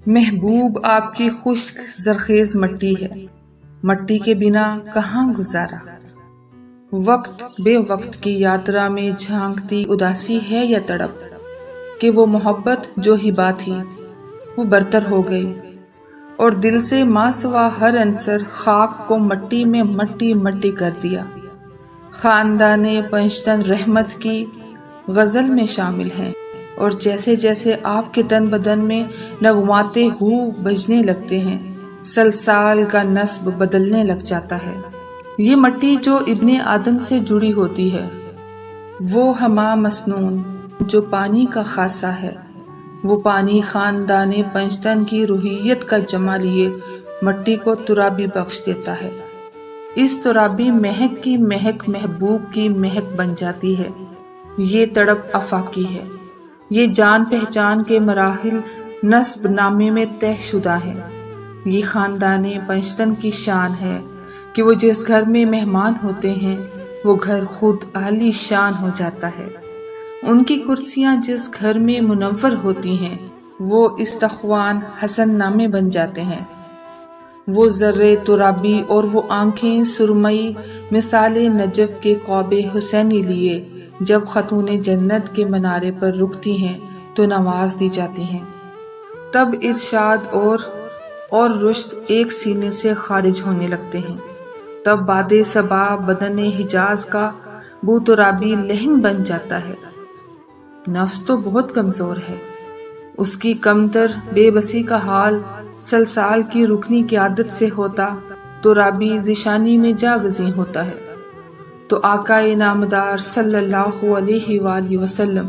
محبوب آپ کی خشک زرخیز مٹی ہے، مٹی کے بنا کہاں گزارا؟ وقت بے وقت کی یاترا میں جھانکتی اداسی ہے یا تڑپ کہ وہ محبت جو ہبا تھی وہ برتر ہو گئی اور دل سے ماں سوا ہر عنصر خاک کو مٹی میں مٹی مٹی کر دیا۔ خاندان پنجتن رحمت کی غزل میں شامل ہیں اور جیسے جیسے آپ کے تن بدن میں نغماتے ہو بجنے لگتے ہیں، سلسال کا نسب بدلنے لگ جاتا ہے۔ یہ مٹی جو ابن آدم سے جڑی ہوتی ہے، وہ ہما مسنون جو پانی کا خاصہ ہے، وہ پانی خاندان پنجتن کی روحیت کا جمع لیے مٹی کو ترابی بخش دیتا ہے۔ اس ترابی مہک کی مہک محبوب کی مہک بن جاتی ہے۔ یہ تڑپ آفاقی ہے، یہ جان پہچان کے مراحل نسب نامے میں طے شدہ ہے۔ یہ خاندان پنجتن کی شان ہے کہ وہ جس گھر میں مہمان ہوتے ہیں وہ گھر خود عالی شان ہو جاتا ہے۔ ان کی کرسیاں جس گھر میں منور ہوتی ہیں وہ استخوان حسن نامے بن جاتے ہیں۔ وہ ذرے ترابی اور وہ آنکھیں سرمئی مثال نجف کے قوب حسینی لیے جب خاتون جنت کے منارے پر رکتی ہیں تو نواز دی جاتی ہیں۔ تب ارشاد اور رشد ایک سینے سے خارج ہونے لگتے ہیں۔ تب باد صبا بدن حجاز کا بو ترابی لہن بن جاتا ہے۔ نفس تو بہت کمزور ہے، اس کی کمتر بے بسی کا حال سلسال کی رکنی کی عادت سے ہوتا ترابی ذیشانی میں جاگزیں ہوتا ہے۔ تو آقا نامدار صلی اللہ علیہ وآلہ وسلم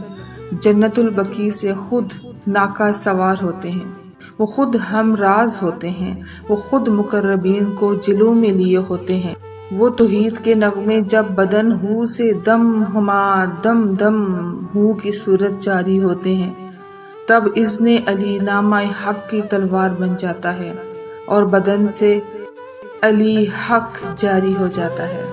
جنت البقیع سے خود ناقہ سوار ہوتے ہیں، وہ خود ہم راز ہوتے ہیں، وہ خود مقربین کو جلو میں لیے ہوتے ہیں۔ وہ توحید کے نغمے جب بدن ہو سے دم ہما دم دم ہو کی صورت جاری ہوتے ہیں، تب اذن علی نامہ حق کی تلوار بن جاتا ہے اور بدن سے علی حق جاری ہو جاتا ہے۔